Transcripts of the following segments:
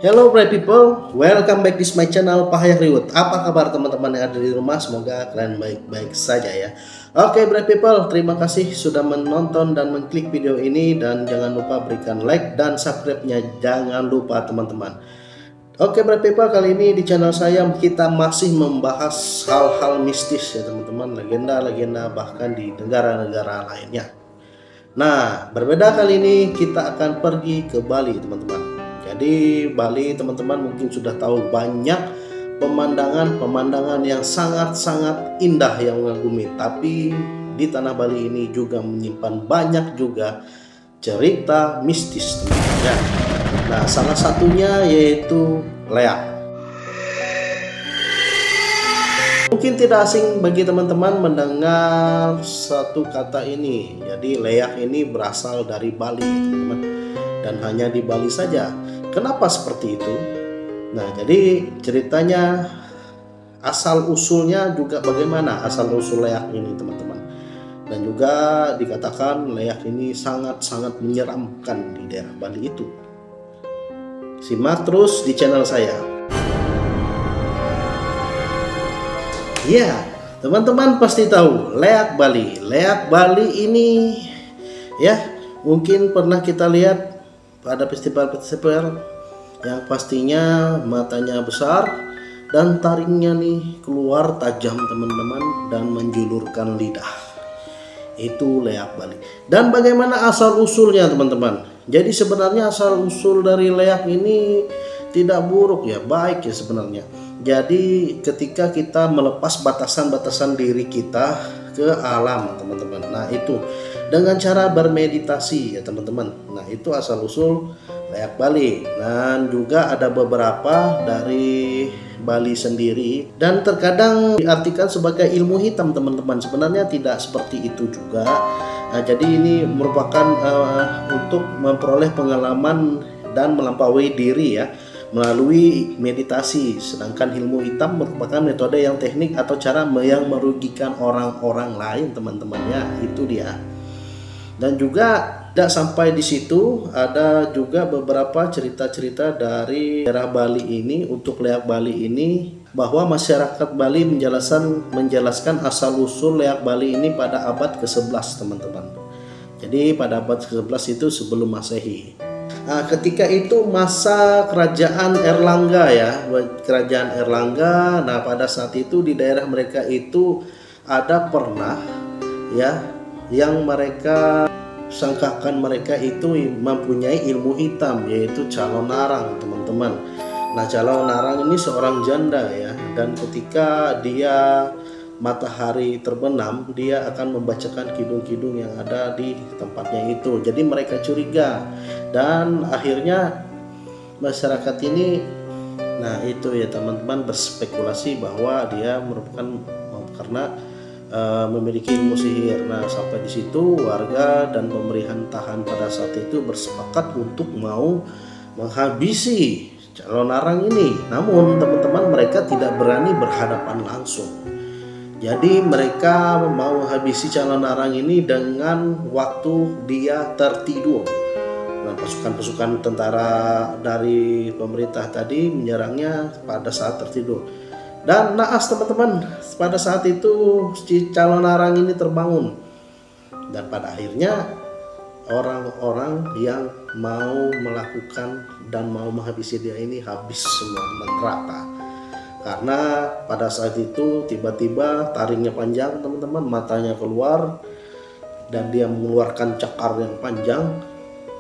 Hello bright people, welcome back di my channel Pahayah Reward. Apa kabar teman-teman yang ada di rumah? Semoga kalian baik-baik saja ya. Oke bright people, terima kasih sudah menonton dan mengklik video ini. Dan jangan lupa berikan like dan subscribe-nya, jangan lupa teman-teman. Oke bright people, kali ini di channel saya kita masih membahas hal-hal mistis ya teman-teman. Legenda-legenda bahkan di negara-negara lainnya. Nah, berbeda kali ini kita akan pergi ke Bali teman-teman. Jadi Bali teman-teman mungkin sudah tahu banyak pemandangan yang sangat-sangat indah yang mengagumi. Tapi di tanah Bali ini juga menyimpan banyak juga cerita mistis teman-teman. Nah, salah satunya yaitu leak. Mungkin tidak asing bagi teman-teman mendengar satu kata ini. Jadi leak ini berasal dari Bali teman-teman. Dan hanya di Bali saja. Kenapa seperti itu? Nah, jadi ceritanya asal usulnya juga bagaimana asal usul leak ini teman-teman. Dan juga dikatakan leak ini sangat-sangat menyeramkan di daerah Bali itu. Simak terus di channel saya. Ya, teman-teman pasti tahu leak Bali. Leak Bali ini ya mungkin pernah kita lihat pada festival-festival yang pastinya matanya besar dan taringnya nih keluar tajam teman-teman dan menjulurkan lidah. Itu leak Bali. Dan bagaimana asal usulnya teman-teman? Jadi sebenarnya asal usul dari leak ini tidak buruk ya, baik ya sebenarnya. Jadi ketika kita melepas batasan-batasan diri kita ke alam teman-teman. Nah itu dengan cara bermeditasi ya teman-teman. Nah itu asal usul leak Bali. Dan juga ada beberapa dari Bali sendiri dan terkadang diartikan sebagai ilmu hitam teman-teman. Sebenarnya tidak seperti itu juga. Nah, jadi ini merupakan untuk memperoleh pengalaman dan melampaui diri ya melalui meditasi. Sedangkan ilmu hitam merupakan metode yang teknik atau cara yang merugikan orang-orang lain teman-temannya. Itu dia. Dan juga tidak sampai di situ, ada juga beberapa cerita-cerita dari daerah Bali ini untuk leak Bali ini, bahwa masyarakat Bali menjelaskan asal usul leak Bali ini pada abad ke-11 teman-teman. Jadi pada abad ke-11 itu sebelum Masehi. Nah, ketika itu masa kerajaan Erlangga ya, kerajaan Erlangga. Nah, pada saat itu di daerah mereka itu ada pernah ya yang mereka sangkakan mereka itu mempunyai ilmu hitam, yaitu calon narang teman-teman. Nah, calon narang ini seorang janda ya, dan ketika dia matahari terbenam, dia akan membacakan kidung-kidung yang ada di tempatnya itu. Jadi mereka curiga dan akhirnya masyarakat ini, nah itu ya teman-teman, berspekulasi bahwa dia merupakan karena memiliki ilmu sihir. Nah, sampai di situ warga dan pemerintahan tahan pada saat itu bersepakat untuk mau menghabisi calon narang ini. Namun teman-teman, mereka tidak berani berhadapan langsung. Jadi mereka mau habisi calon narang ini dengan waktu dia tertidur. Nah, pasukan-pasukan tentara dari pemerintah tadi menyerangnya pada saat tertidur. Dan naas teman-teman, pada saat itu si calon narang ini terbangun. Dan pada akhirnya orang-orang yang mau melakukan dan mau menghabisi dia ini habis semua merata. Karena pada saat itu tiba-tiba taringnya panjang teman-teman, matanya keluar dan dia mengeluarkan cakar yang panjang,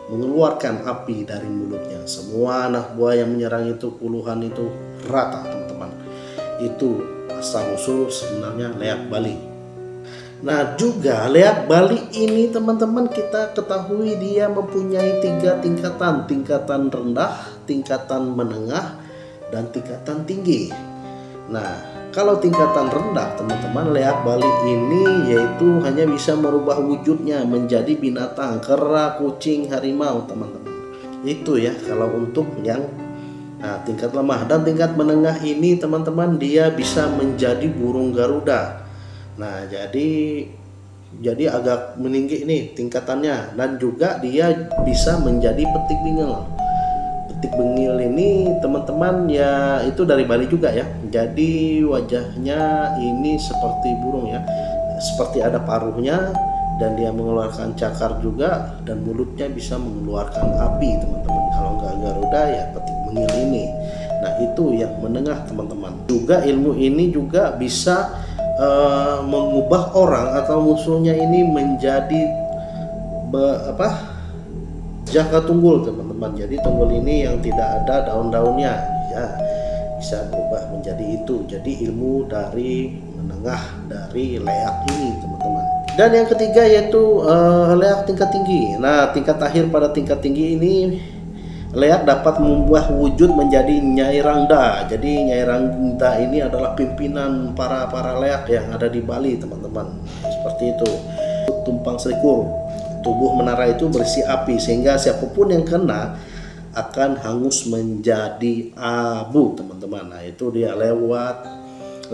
mengeluarkan api dari mulutnya. Semua anak buah yang menyerang itu puluhan itu rata teman-teman. Itu asal usul sebenarnya leak Bali. Nah, juga leak Bali ini teman-teman kita ketahui dia mempunyai 3 tingkatan. Tingkatan rendah, tingkatan menengah, dan tingkatan tinggi. Nah, kalau tingkatan rendah teman-teman, leak Bali ini yaitu hanya bisa merubah wujudnya menjadi binatang, kera, kucing, harimau teman-teman. Itu ya kalau untuk yang tingkat lemah. Dan tingkat menengah ini teman-teman, dia bisa menjadi burung Garuda. Nah, jadi agak meninggi nih tingkatannya. Dan juga dia bisa menjadi petik bingel. Pitik bengil ini teman-teman ya itu dari Bali juga ya. Jadi wajahnya ini seperti burung ya, seperti ada paruhnya, dan dia mengeluarkan cakar juga, dan mulutnya bisa mengeluarkan api teman-teman. Kalau nggak Garuda ya pitik bengil ini. Nah itu yang menengah teman-teman. Juga ilmu ini juga bisa mengubah orang atau musuhnya ini menjadi jaka tunggul teman-teman. Jadi tunggul ini yang tidak ada daun-daunnya ya bisa berubah menjadi itu. Jadi ilmu dari menengah dari leak ini teman-teman. Dan yang ketiga yaitu leak tingkat tinggi. Nah tingkat akhir pada tingkat tinggi ini leak dapat mengubah wujud menjadi Nyai Rangda. Jadi Nyai Rangda ini adalah pimpinan para leak yang ada di Bali teman-teman. Seperti itu. Tumpang Selikur. Tubuh menara itu berisi api sehingga siapapun yang kena akan hangus menjadi abu teman-teman. Nah itu dia lewat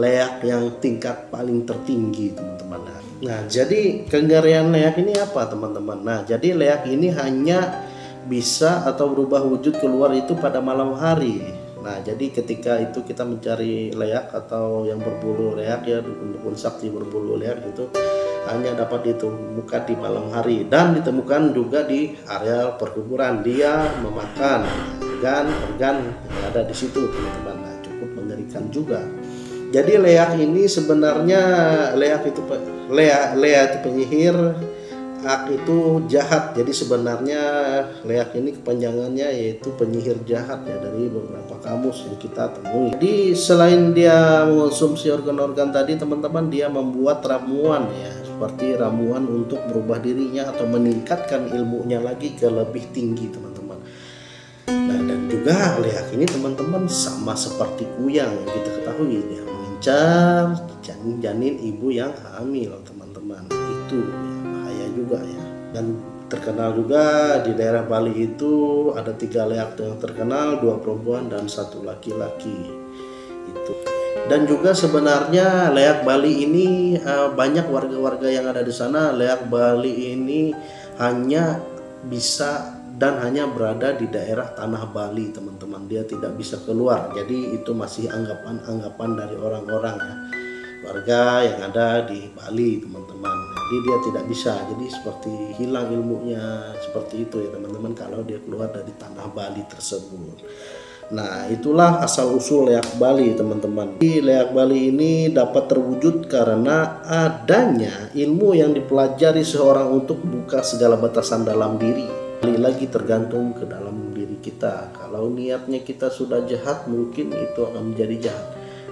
leak yang tingkat paling tertinggi teman-teman. Nah jadi kengerian leak ini apa teman-teman? Nah jadi leak ini hanya bisa atau berubah wujud keluar itu pada malam hari. Nah jadi ketika itu kita mencari leak atau yang berbulu leak ya, dukun-dukun sakti berbulu leak itu hanya dapat ditemukan di malam hari dan ditemukan juga di area perkuburan. Dia memakan organ yang ada di situ teman-teman. Nah, cukup mengerikan juga. Jadi leak ini sebenarnya leak itu penyihir, ak itu jahat. Jadi sebenarnya leak ini kepanjangannya yaitu penyihir jahat ya, dari beberapa kamus yang kita temui. Jadi selain dia mengonsumsi organ-organ tadi teman-teman, dia membuat ramuan ya, seperti ramuan untuk merubah dirinya atau meningkatkan ilmunya lagi ke lebih tinggi teman-teman. Nah dan juga leak ini teman-teman sama seperti kuyang yang kita ketahui, dia mengincar janin ibu yang hamil teman-teman. Itu ya, bahaya juga ya. Dan terkenal juga di daerah Bali itu ada 3 leak yang terkenal, 2 perempuan dan 1 laki-laki itu. Dan juga sebenarnya leak Bali ini banyak warga-warga yang ada di sana. Leak Bali ini hanya bisa dan hanya berada di daerah tanah Bali teman-teman. Dia tidak bisa keluar. Jadi itu masih anggapan dari orang-orang ya, warga yang ada di Bali teman-teman. Jadi dia tidak bisa. Jadi seperti hilang ilmunya seperti itu ya teman-teman kalau dia keluar dari tanah Bali tersebut. Nah itulah asal usul leak Bali teman-teman. Leak Bali ini dapat terwujud karena adanya ilmu yang dipelajari seorang untuk buka segala batasan dalam diri. Lagi tergantung ke dalam diri kita. Kalau niatnya kita sudah jahat, mungkin itu akan menjadi jahat.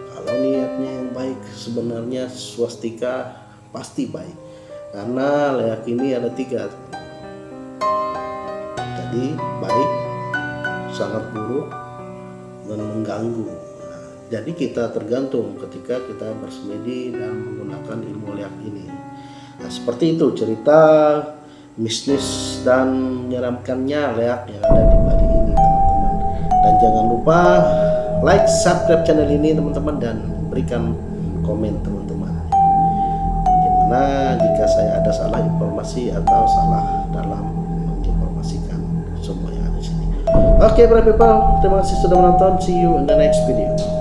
Kalau niatnya yang baik, sebenarnya swastika pasti baik. Karena leak ini ada 3. Jadi baik, sangat buruk, dan mengganggu. Nah, jadi kita tergantung ketika kita bersemedi dan menggunakan ilmu leak ini. Nah, seperti itu cerita mistis dan menyeramkannya leak yang ada di Bali ini teman-teman. Dan jangan lupa like, subscribe channel ini teman-teman, dan berikan komen teman-teman. Bagaimana jika saya ada salah informasi atau salah dalam menginformasikan semua yang ada di sini. Oke, para people, terima kasih sudah menonton. See you in the next video.